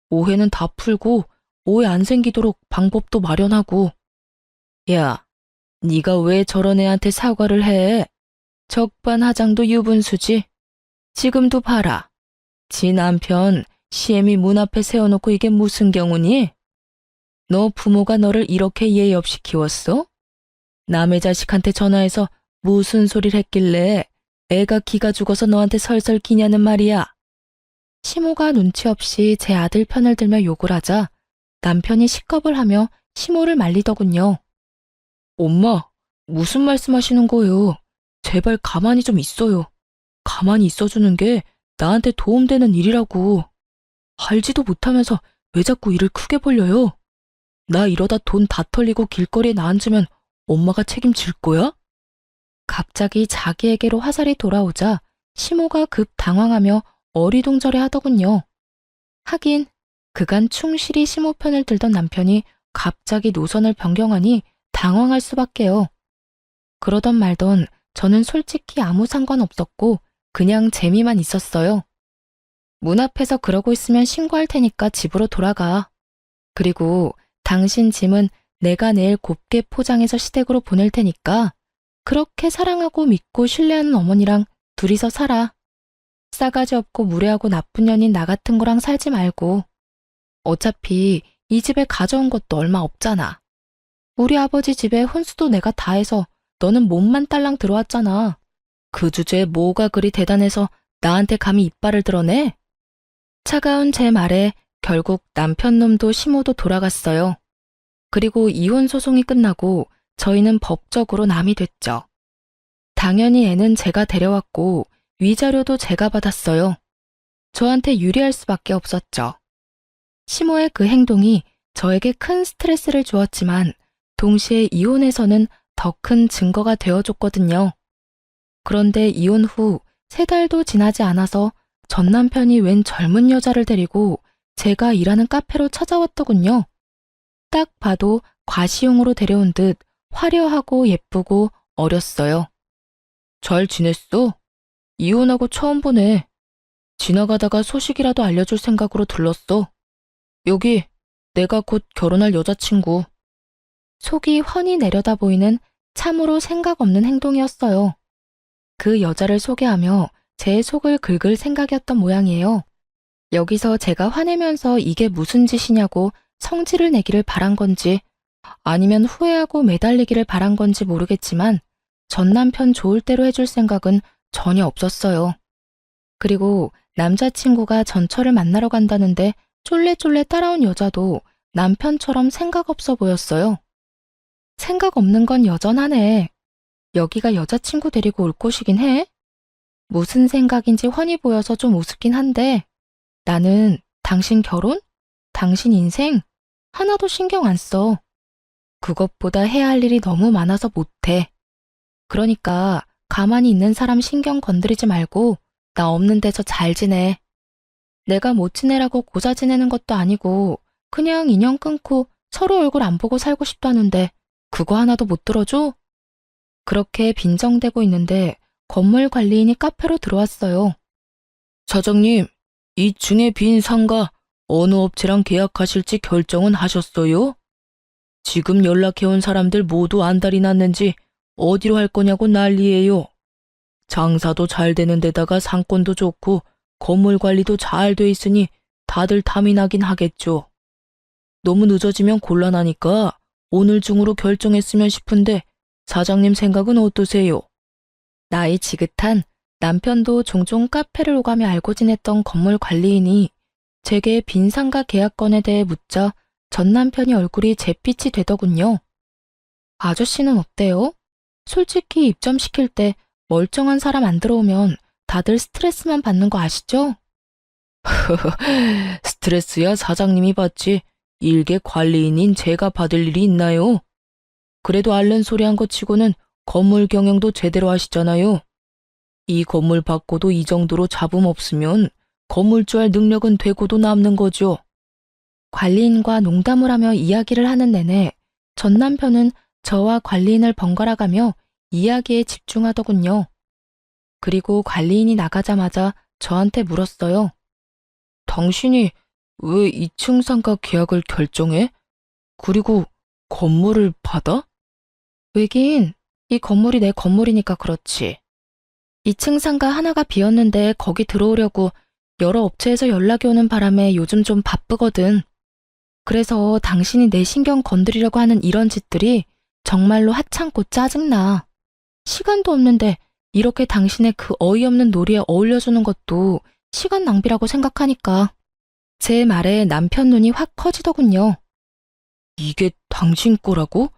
Speaker 2: 오해는 다 풀고 오해 안 생기도록 방법도 마련하고. 야, 네가 왜 저런 애한테 사과를 해? 적반하장도 유분수지. 지금도 봐라. 지 남편 시애미 문 앞에 세워놓고 이게 무슨 경우니? 너 부모가 너를 이렇게 예의 없이 키웠어? 남의 자식한테 전화해서 무슨 소리를 했길래 애가 기가 죽어서 너한테 설설 기냐는 말이야.
Speaker 1: 시모가 눈치 없이 제 아들 편을 들며 욕을 하자 남편이 식겁을 하며 시모를 말리더군요.
Speaker 2: 엄마, 무슨 말씀하시는 거예요? 제발 가만히 좀 있어요. 가만히 있어주는 게 나한테 도움되는 일이라고. 알지도 못하면서 왜 자꾸 일을 크게 벌려요? 나 이러다 돈 다 털리고 길거리에 나앉으면 엄마가 책임질 거야?
Speaker 1: 갑자기 자기에게로 화살이 돌아오자 시모가 급 당황하며 어리둥절해 하더군요. 하긴 그간 충실히 시모 편을 들던 남편이 갑자기 노선을 변경하니 당황할 수밖에요. 그러던 말던 저는 솔직히 아무 상관없었고 그냥 재미만 있었어요. 문 앞에서 그러고 있으면 신고할 테니까 집으로 돌아가. 그리고 당신 짐은 내가 내일 곱게 포장해서 시댁으로 보낼 테니까 그렇게 사랑하고 믿고 신뢰하는 어머니랑 둘이서 살아. 싸가지 없고 무례하고 나쁜 년인 나 같은 거랑 살지 말고. 어차피 이 집에 가져온 것도 얼마 없잖아. 우리 아버지 집에 혼수도 내가 다 해서 너는 몸만 딸랑 들어왔잖아.
Speaker 2: 그 주제에 뭐가 그리 대단해서 나한테 감히 이빨을 드러내?
Speaker 1: 차가운 제 말에 결국 남편 놈도 시모도 돌아갔어요. 그리고 이혼 소송이 끝나고 저희는 법적으로 남이 됐죠. 당연히 애는 제가 데려왔고 위자료도 제가 받았어요. 저한테 유리할 수밖에 없었죠. 시모의 그 행동이 저에게 큰 스트레스를 주었지만 동시에 이혼에서는 더 큰 증거가 되어줬거든요. 그런데 이혼 후 3달도 지나지 않아서 전 남편이 웬 젊은 여자를 데리고 제가 일하는 카페로 찾아왔더군요. 딱 봐도 과시용으로 데려온 듯 화려하고 예쁘고 어렸어요.
Speaker 2: 잘 지냈어? 이혼하고 처음 보네. 지나가다가 소식이라도 알려줄 생각으로 들렀어. 여기 내가 곧 결혼할 여자친구.
Speaker 1: 속이 훤히 내려다 보이는 참으로 생각 없는 행동이었어요. 그 여자를 소개하며 제 속을 긁을 생각이었던 모양이에요. 여기서 제가 화내면서 이게 무슨 짓이냐고 성질을 내기를 바란 건지 아니면 후회하고 매달리기를 바란 건지 모르겠지만 전 남편 좋을 대로 해줄 생각은 전혀 없었어요. 그리고 남자친구가 전철을 만나러 간다는데 쫄래쫄래 따라온 여자도 남편처럼 생각 없어 보였어요. 생각 없는 건 여전하네. 여기가 여자친구 데리고 올 곳이긴 해. 무슨 생각인지 훤히 보여서 좀 우습긴 한데 나는 당신 결혼? 당신 인생? 하나도 신경 안 써. 그것보다 해야 할 일이 너무 많아서 못해. 그러니까 가만히 있는 사람 신경 건드리지 말고 나 없는 데서 잘 지내. 내가 못 지내라고 고자 지내는 것도 아니고 그냥 인연 끊고 서로 얼굴 안 보고 살고 싶다는데 그거 하나도 못 들어줘? 그렇게 빈정대고 있는데 건물 관리인이 카페로 들어왔어요.
Speaker 2: 사장님, 2층에 빈 상가 어느 업체랑 계약하실지 결정은 하셨어요? 지금 연락해온 사람들 모두 안달이 났는지 어디로 할 거냐고 난리예요. 장사도 잘 되는 데다가 상권도 좋고 건물 관리도 잘 돼 있으니 다들 탐이 나긴 하겠죠. 너무 늦어지면 곤란하니까 오늘 중으로 결정했으면 싶은데 사장님 생각은 어떠세요?
Speaker 1: 나이 지긋한 남편도 종종 카페를 오가며 알고 지냈던 건물 관리인이 제게 빈 상가 계약건에 대해 묻자 전 남편이 얼굴이 잿빛이 되더군요. 아저씨는 어때요? 솔직히 입점시킬 때 멀쩡한 사람 안 들어오면 다들 스트레스만 받는 거 아시죠?
Speaker 2: 스트레스야 사장님이 받지 일개 관리인인 제가 받을 일이 있나요? 그래도 앓는 소리 한 거 치고는 건물 경영도 제대로 하시잖아요. 이 건물 받고도 이 정도로 잡음 없으면 건물주 할 능력은 되고도 남는 거죠.
Speaker 1: 관리인과 농담을 하며 이야기를 하는 내내 전 남편은 저와 관리인을 번갈아가며 이야기에 집중하더군요. 그리고 관리인이 나가자마자 저한테 물었어요.
Speaker 2: 당신이 왜 2층 상가 계약을 결정해? 그리고 건물을 받아?
Speaker 1: 왜긴 이 건물이 내 건물이니까 그렇지. 2층 상가 하나가 비었는데 거기 들어오려고 여러 업체에서 연락이 오는 바람에 요즘 좀 바쁘거든. 그래서 당신이 내 신경 건드리려고 하는 이런 짓들이 정말로 하찮고 짜증나. 시간도 없는데 이렇게 당신의 그 어이없는 놀이에 어울려주는 것도 시간 낭비라고 생각하니까. 제 말에 남편 눈이 확 커지더군요.
Speaker 2: 이게 당신 거라고?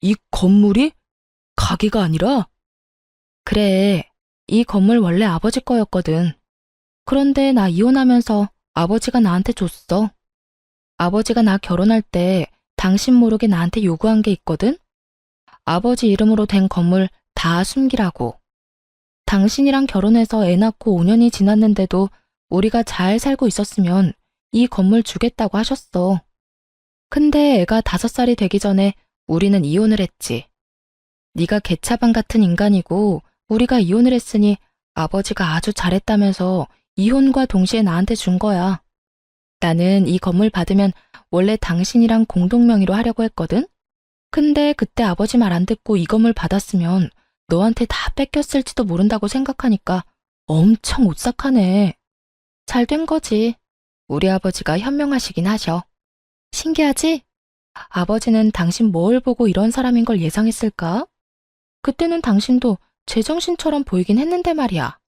Speaker 2: 이 건물이? 가게가 아니라?
Speaker 1: 그래, 이 건물 원래 아버지 거였거든. 그런데 나 이혼하면서 아버지가 나한테 줬어. 아버지가 나 결혼할 때 당신 모르게 나한테 요구한 게 있거든? 아버지 이름으로 된 건물 다 숨기라고. 당신이랑 결혼해서 애 낳고 5년이 지났는데도 우리가 잘 살고 있었으면 이 건물 주겠다고 하셨어. 근데 애가 5살이 되기 전에 우리는 이혼을 했지. 네가 개차반 같은 인간이고 우리가 이혼을 했으니 아버지가 아주 잘했다면서 이혼과 동시에 나한테 준 거야. 나는 이 건물 받으면 원래 당신이랑 공동명의로 하려고 했거든? 근데 그때 아버지 말 안 듣고 이 건물 받았으면 너한테 다 뺏겼을지도 모른다고 생각하니까 엄청 오싹하네. 잘 된 거지. 우리 아버지가 현명하시긴 하셔. 신기하지? 아버지는 당신 뭘 보고 이런 사람인 걸 예상했을까? 그때는 당신도
Speaker 2: 제정신처럼 보이긴 했는데 말이야.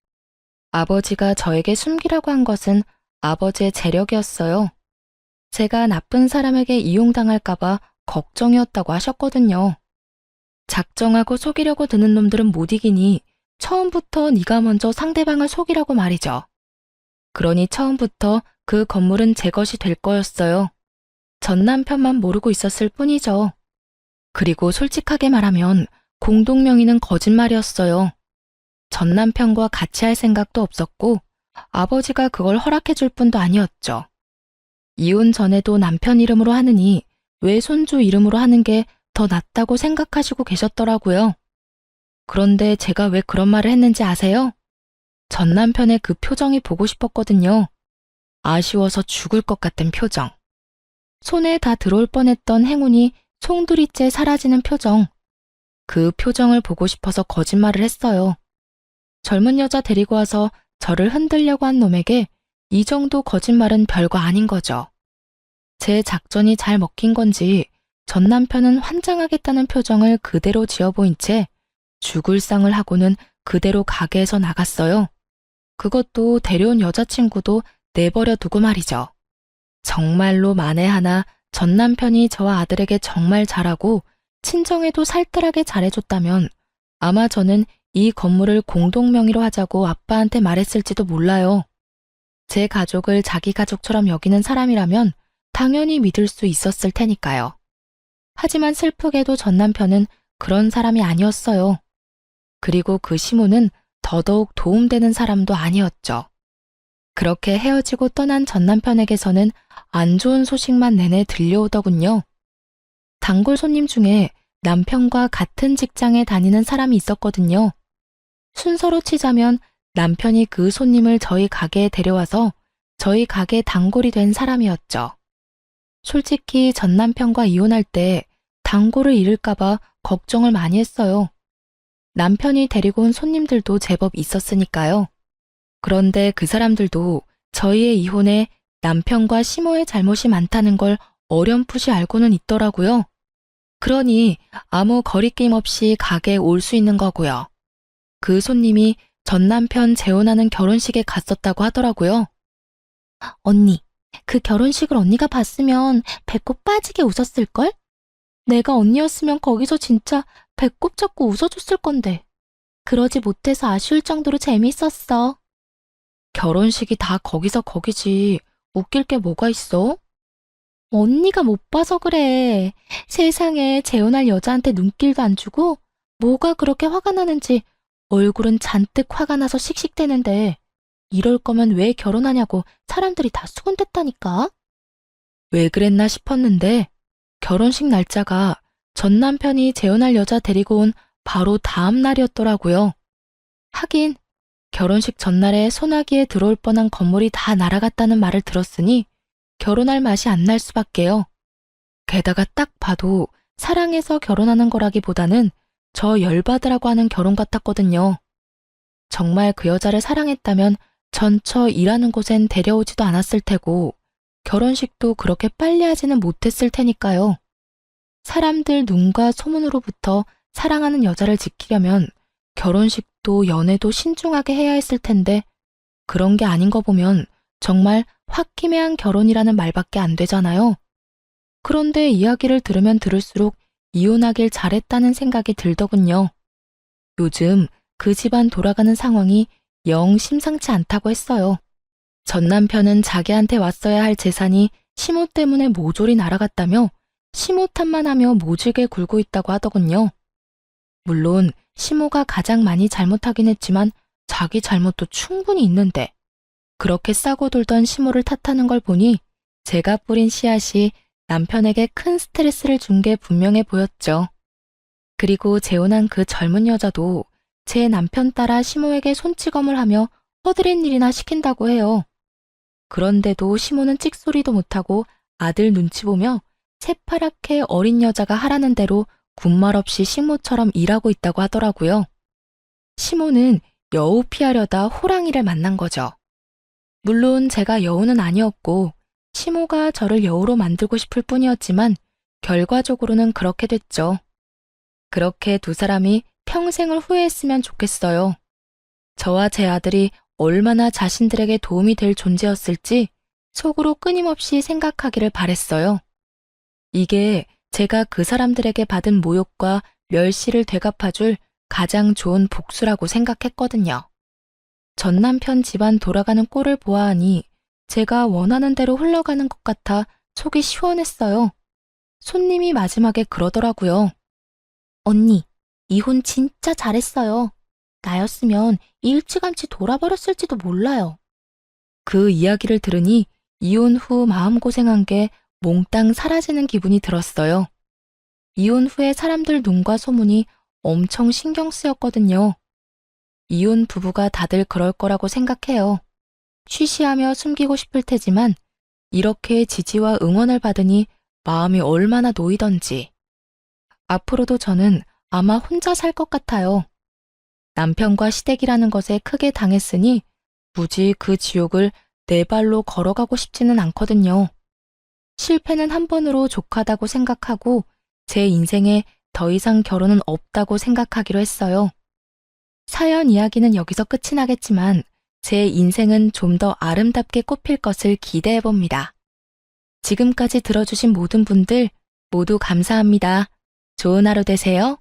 Speaker 2: 아버지가 저에게 숨기라고 한 것은 아버지의 재력이었어요. 제가 나쁜 사람에게 이용당할까봐 걱정이었다고 하셨거든요. 작정하고 속이려고 드는 놈들은 못 이기니 처음부터 네가 먼저 상대방을 속이라고 말이죠. 그러니 처음부터 그 건물은 제 것이 될 거였어요. 전 남편만 모르고 있었을 뿐이죠. 그리고 솔직하게 말하면 공동명의는 거짓말이었어요. 전 남편과 같이 할 생각도 없었고 아버지가 그걸 허락해 줄 뿐도 아니었죠. 이혼 전에도 남편 이름으로 하느니 외손주 이름으로 하는 게 더 낫다고 생각하시고 계셨더라고요. 그런데 제가 왜 그런 말을 했는지 아세요? 전 남편의 그 표정이 보고 싶었거든요. 아쉬워서 죽을 것 같은 표정. 손에 다 들어올 뻔했던 행운이 송두리째 사라지는 표정. 그 표정을 보고 싶어서 거짓말을 했어요. 젊은 여자 데리고 와서 저를 흔들려고 한 놈에게 이 정도 거짓말은 별거 아닌 거죠. 제 작전이 잘 먹힌 건지 전 남편은 환장하겠다는 표정을 그대로 지어 보인 채 죽을 상을 하고는 그대로 가게에서 나갔어요. 그것도 데려온 여자친구도 내버려 두고 말이죠. 정말로 만에 하나 전 남편이 저와 아들에게 정말 잘하고 친정에도 살뜰하게 잘해줬다면 아마 저는 이 건물을 공동명의로 하자고 아빠한테 말했을지도 몰라요. 제 가족을 자기 가족처럼 여기는 사람이라면 당연히 믿을 수 있었을 테니까요. 하지만 슬프게도 전 남편은 그런 사람이 아니었어요. 그리고 그 시모는 더더욱 도움되는 사람도 아니었죠. 그렇게 헤어지고 떠난 전 남편에게서는 안 좋은 소식만 내내 들려오더군요. 단골 손님 중에 남편과 같은 직장에 다니는 사람이 있었거든요. 순서로 치자면 남편이 그 손님을 저희 가게에 데려와서 저희 가게 단골이 된 사람이었죠. 솔직히 전 남편과 이혼할 때 단골을 잃을까봐 걱정을 많이 했어요. 남편이 데리고 온 손님들도 제법 있었으니까요. 그런데 그 사람들도 저희의 이혼에 남편과 시모의 잘못이 많다는 걸 어렴풋이 알고는 있더라고요. 그러니 아무 거리낌 없이 가게에 올 수 있는 거고요. 그 손님이 전 남편 재혼하는 결혼식에 갔었다고 하더라고요. 언니, 그 결혼식을 언니가 봤으면 배꼽 빠지게 웃었을걸? 내가 언니였으면 거기서 진짜 배꼽 잡고 웃어줬을 건데. 그러지 못해서 아쉬울 정도로 재밌었어. 결혼식이 다 거기서 거기지. 웃길 게 뭐가 있어? 언니가 못 봐서 그래. 세상에 재혼할 여자한테 눈길도 안 주고 뭐가 그렇게 화가 나는지 얼굴은 잔뜩 화가 나서 씩씩대는데 이럴 거면 왜 결혼하냐고 사람들이 다 수군댔다니까. 왜 그랬나 싶었는데 결혼식 날짜가 전 남편이 재혼할 여자 데리고 온 바로 다음 날이었더라고요. 하긴 결혼식 전날에 소나기에 들어올 뻔한 건물이 다 날아갔다는 말을 들었으니 결혼할 맛이 안 날 수밖에요. 게다가 딱 봐도 사랑해서 결혼하는 거라기보다는 저 열받으라고 하는 결혼 같았거든요. 정말 그 여자를 사랑했다면 전처 일하는 곳엔 데려오지도 않았을 테고 결혼식도 그렇게 빨리 하지는 못했을 테니까요. 사람들 눈과 소문으로부터 사랑하는 여자를 지키려면 결혼식도 연애도 신중하게 해야 했을 텐데 그런 게 아닌 거 보면 정말 홧김에한 결혼이라는 말밖에 안 되잖아요. 그런데 이야기를 들으면 들을수록 이혼하길 잘했다는 생각이 들더군요. 요즘 그 집안 돌아가는 상황이 영 심상치 않다고 했어요. 전 남편은 자기한테 왔어야 할 재산이 시모 때문에 모조리 날아갔다며 시모 탓만 하며 모질게 굴고 있다고 하더군요. 물론 시모가 가장 많이 잘못하긴 했지만 자기 잘못도 충분히 있는데 그렇게 싸고 돌던 시모를 탓하는 걸 보니 제가 뿌린 씨앗이 남편에게 큰 스트레스를 준 게 분명해 보였죠. 그리고 재혼한 그 젊은 여자도 제 남편 따라 시모에게 손찌검을 하며 허드렛 일이나 시킨다고 해요. 그런데도 시모는 찍소리도 못하고 아들 눈치 보며 새파랗게 어린 여자가 하라는 대로 군말 없이 식모처럼 일하고 있다고 하더라고요. 시모는 여우 피하려다 호랑이를 만난 거죠. 물론 제가 여우는 아니었고 시모가 저를 여우로 만들고 싶을 뿐이었지만 결과적으로는 그렇게 됐죠. 그렇게 두 사람이
Speaker 1: 평생을 후회했으면 좋겠어요. 저와 제 아들이 얼마나 자신들에게 도움이 될 존재였을지 속으로 끊임없이 생각하기를 바랬어요. 이게 제가 그 사람들에게 받은 모욕과 멸시를 되갚아줄 가장 좋은 복수라고 생각했거든요. 전 남편 집안 돌아가는 꼴을 보아하니 제가 원하는 대로 흘러가는 것 같아 속이 시원했어요. 손님이 마지막에 그러더라고요. 언니, 이혼 진짜 잘했어요. 나였으면 일찌감치 돌아버렸을지도 몰라요. 그 이야기를 들으니 이혼 후 마음고생한 게 몽땅 사라지는 기분이 들었어요. 이혼 후에 사람들 눈과 소문이 엄청 신경 쓰였거든요. 이혼 부부가 다들 그럴 거라고 생각해요. 쉬쉬하며 숨기고 싶을 테지만 이렇게 지지와 응원을 받으니 마음이 얼마나 놓이던지. 앞으로도 저는 아마 혼자 살 것 같아요. 남편과 시댁이라는 것에 크게 당했으니 굳이 그 지옥을 내 발로 걸어가고 싶지는 않거든요. 실패는 한 번으로 족하다고 생각하고 제 인생에 더 이상 결혼은 없다고 생각하기로 했어요. 사연 이야기는 여기서 끝이 나겠지만 제 인생은 좀 더 아름답게 꽃필 것을 기대해봅니다. 지금까지 들어주신 모든 분들 모두 감사합니다. 좋은 하루 되세요.